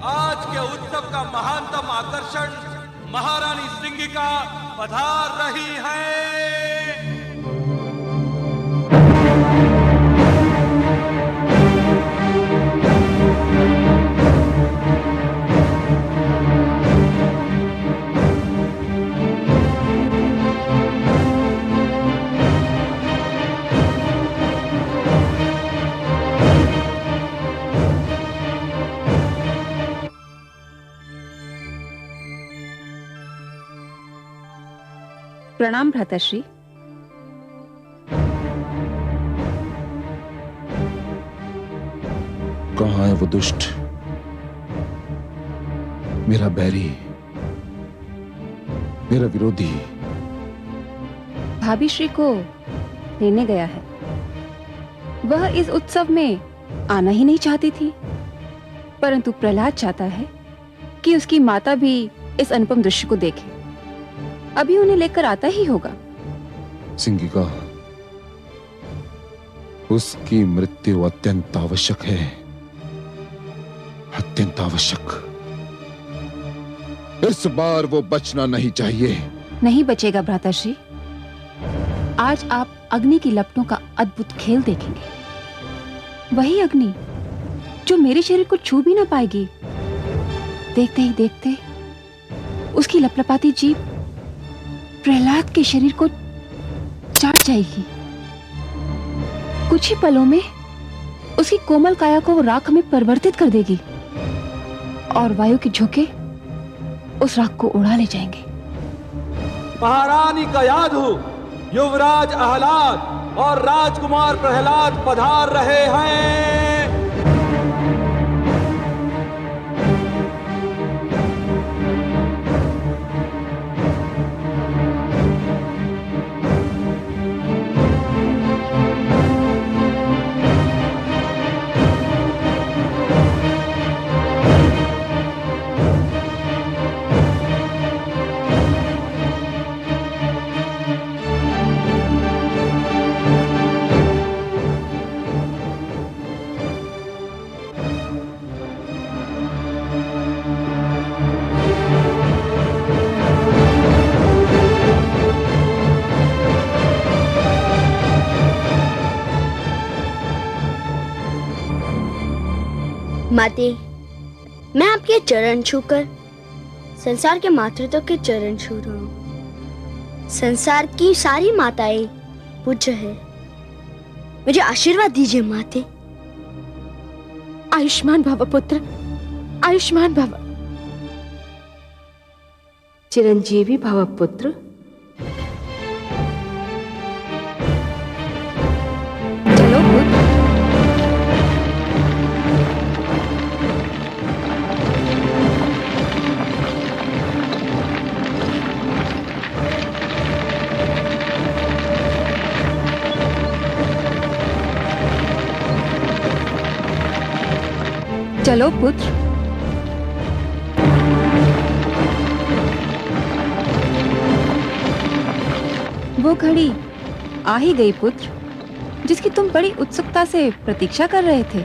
आज के उत्सव का महानतम आकर्षण महारानी सिंगिका पधार रही हैं। प्रणाम भ्राताश्री। कहाँ है वो दुष्ट, मेरा बैरी, मेरा विरोधी? भाभी श्री को लेने गया है। वह इस उत्सव में आना ही नहीं चाहती थी, परंतु प्रहलाद चाहता है कि उसकी माता भी इस अनुपम दृश्य को देखे। अभी उन्हें लेकर आता ही होगा। सिंगिका, उसकी मृत्यु अत्यंत आवश्यक है, अत्यंत आवश्यक। इस बार वो बचना नहीं चाहिए। नहीं बचेगा भ्राताश्री। आज आप अग्नि की लपटों का अद्भुत खेल देखेंगे। वही अग्नि जो मेरे शरीर को छू भी ना पाएगी। देखते ही देखते उसकी लपलपाती जीभ प्रहलाद के शरीर को चाट जाएगी। कुछ ही पलों में उसकी कोमल काया को वो राख में परिवर्तित कर देगी और वायु के झोंके उस राख को उड़ा ले जाएंगे। महारानी का याद हो, युवराज आह्लाद और राजकुमार प्रहलाद पधार रहे हैं। माते, मैं आपके चरण छूकर संसार के मातृत्व के चरण छू रहा हूँ। संसार की सारी माताएं पूज्य है। मुझे आशीर्वाद दीजिए माते। आयुष्मान भव पुत्र, आयुष्मान भव। चिरंजीवी भव पुत्र। चलो पुत्र। चलो पुत्र। वो घड़ी आ ही गई पुत्र, जिसकी तुम बड़ी उत्सुकता से प्रतीक्षा कर रहे थे।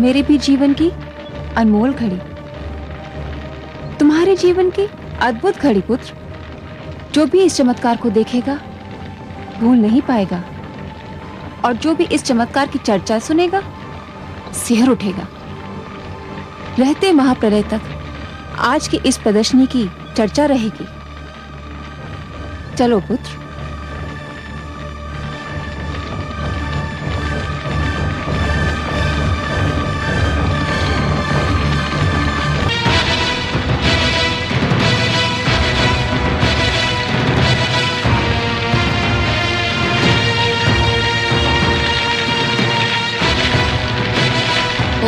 मेरे भी जीवन की अनमोल घड़ी, तुम्हारे जीवन की अद्भुत घड़ी पुत्र। जो भी इस चमत्कार को देखेगा भूल नहीं पाएगा, और जो भी इस चमत्कार की चर्चा सुनेगा सिहर उठेगा। रहते महाप्रलय तक आज की इस प्रदर्शनी की चर्चा रहेगी। चलो पुत्र।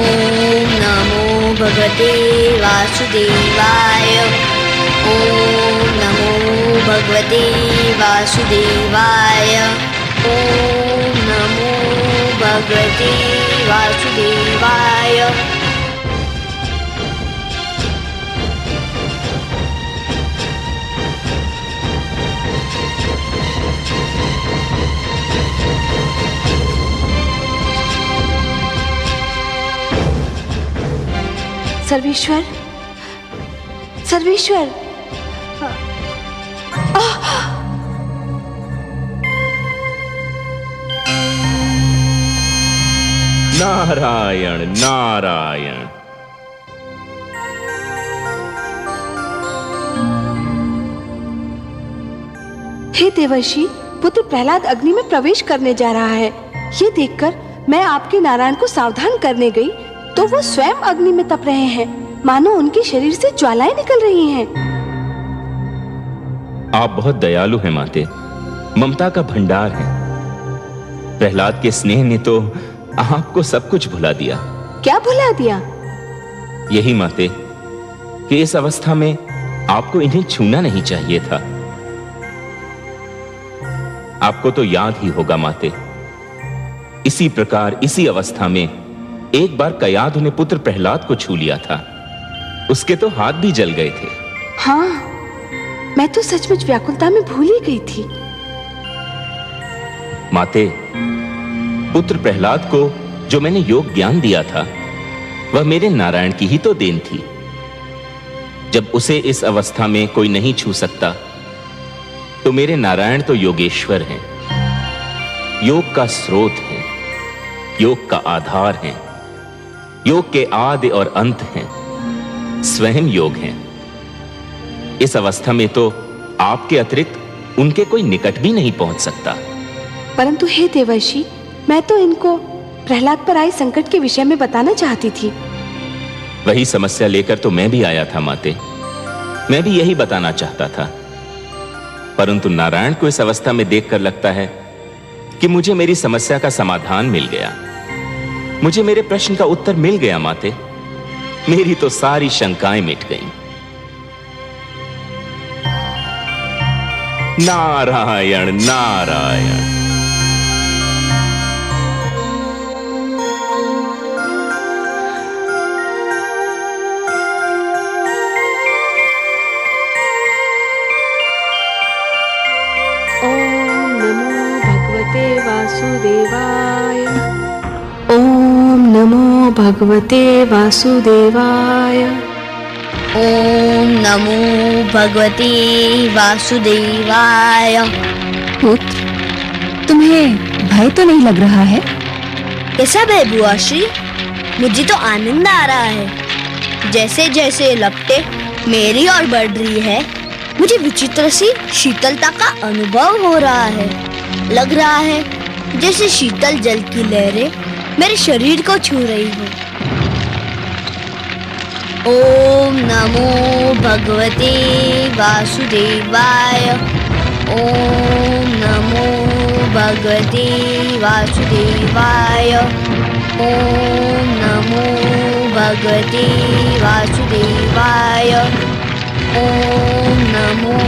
ओम नमो भगवते वासुदेवाय। ओम नमो भगवते वासुदेवाय। ओम नमो भगवते वासुदेवाय। सर्वेश्वर, सर्वेश्वर। नारायण नारायण। हे देवर्षि, पुत्र प्रहलाद अग्नि में प्रवेश करने जा रहा है। ये देखकर मैं आपके नारायण को सावधान करने गई तो वो स्वयं अग्नि में तप रहे हैं, मानो उनके शरीर से ज्वालाएं निकल रही हैं। आप बहुत दयालु हैं माते, ममता का भंडार है। प्रहलाद के स्नेह ने तो आपको सब कुछ भुला दिया। क्या भुला दिया? यही माते कि इस अवस्था में आपको इन्हें छूना नहीं चाहिए था। आपको तो याद ही होगा माते, इसी प्रकार इसी अवस्था में एक बार कयाधु ने पुत्र प्रहलाद को छू लिया था। उसके तो हाथ भी जल गए थे। हाँ, मैं तो सचमुच व्याकुलता में भूल ही गई थी। माते, पुत्र प्रहलाद को जो मैंने योग ज्ञान दिया था वह मेरे नारायण की ही तो देन थी। जब उसे इस अवस्था में कोई नहीं छू सकता तो मेरे नारायण तो योगेश्वर हैं, योग का स्रोत है, योग का आधार है, योग के आदि और अंत हैं, स्वयं योग हैं। इस अवस्था में तो आपके अतिरिक्त उनके कोई निकट भी नहीं पहुंच सकता। परंतु हे देवर्षि, मैं तो इनको प्रहलाद पर आए संकट के विषय में बताना चाहती थी। वही समस्या लेकर तो मैं भी आया था माते, मैं भी यही बताना चाहता था। परंतु नारायण को इस अवस्था में देखकर लगता है कि मुझे मेरी समस्या का समाधान मिल गया, मुझे मेरे प्रश्न का उत्तर मिल गया माते। मेरी तो सारी शंकाएं मिट गईं। नारायण नारायण। ओम नमो भगवते वासुदेवाय। ओम नमो भगवते वासुदेवाय। ओम नमो भगवते वासुदेवाय। पुत्र, तुम्हें भय तो नहीं लग रहा है? कैसा भय बुआ श्री? मुझे तो आनंद आ रहा है। जैसे जैसे लपटे मेरी ओर बढ़ रही है, मुझे विचित्र सी शीतलता का अनुभव हो रहा है। लग रहा है जैसे शीतल जल की लहरें मेरे शरीर को छू रही हो। ओम नमो भगवते वासुदेवाय। ओम नमो भगवते वासुदेवाय। ओम नमो भगवते वासुदेवाय। ओम नमो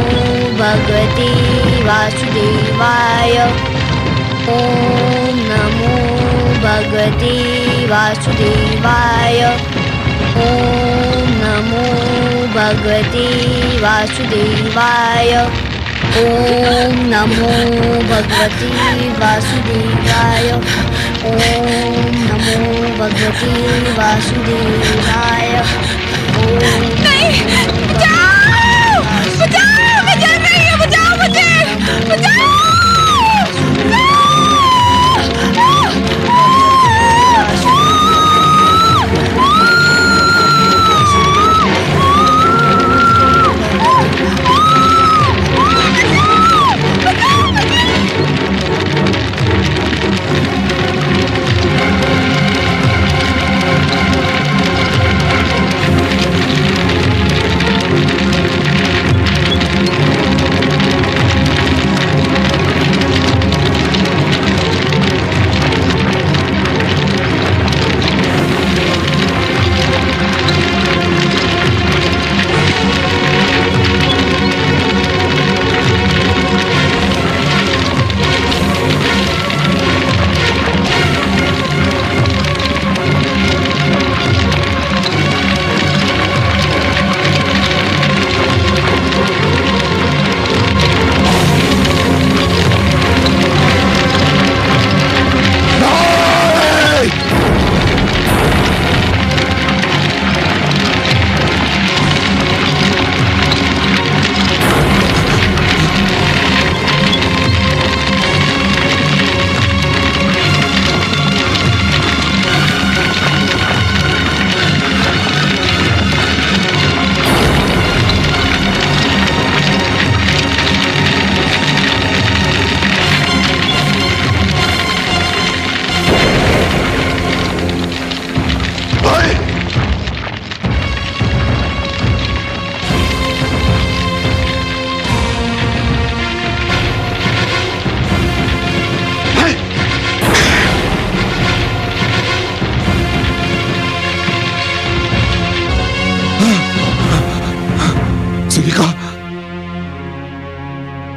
भगवते वासुदेवाय। ओम नमो भगवते वासुदेवाय। ओम नमो भगवते वासुदेवाय। ओम नमो भगवते वासुदेवाय। ओम नमो भगवते वासुदेवाय। ओम बचाओ! बचाओ! मैं जल रही हूँ! बचाओ मुझे! बचाओ!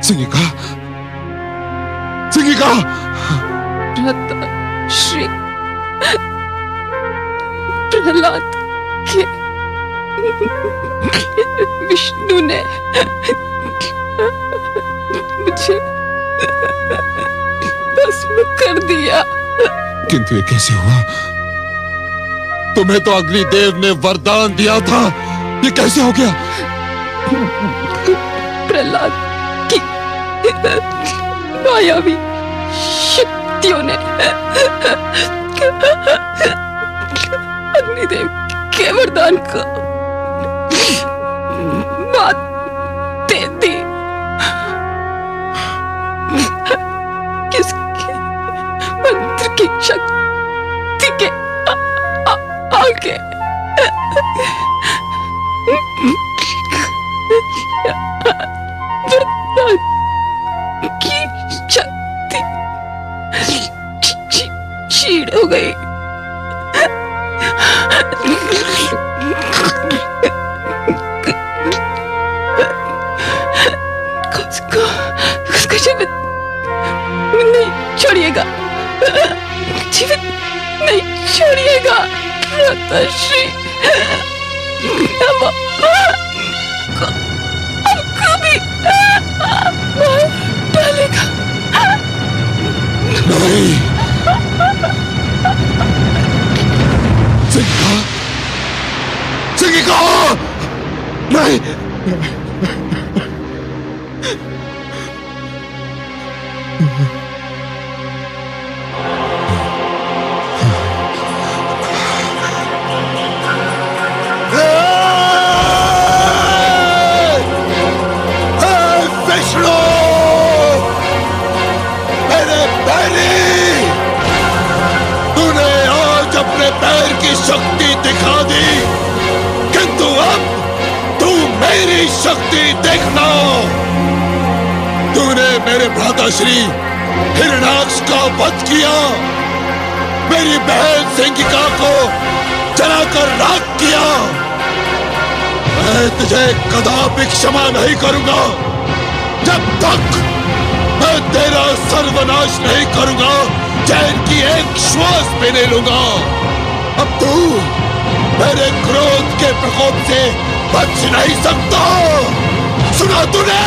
सिंगिका, सिंगिका, श्री प्रहलाद के विष्णु ने मुझे भस्म कर दिया। किंतु ये कैसे हुआ? तुम्हें तो अग्निदेव ने वरदान दिया था, ये कैसे हो गया? प्रहलाद की मायावी शक्तियों ने अग्निदेव के वरदान को मात दे दी। किसके मंत्र की शक्ति के आगे वरदान की शक्ति क्षीण हो गई। उसका जीवित नहीं छोड़िएगा, जीवित नहीं छोड़िएगा भ्राताश्री। हमको भी मार डालेगा। नहीं, सिंगिका, सिंगिका, नहीं। पैर की शक्ति दिखा दी, किंतु अब तू मेरी शक्ति देखना। तूने मेरे भ्राताश्री हिरण्याक्ष का वध किया, मेरी बहन सिंगिका को जलाकर राख किया। मैं तुझे कदापि क्षमा नहीं करूंगा जब तक मैं तेरा सर्वनाश नहीं करूंगा, चैन की एक श्वास भी नहीं लूंगा। अब तू मेरे क्रोध के प्रकोप से बच नहीं सकता। सुना तूने?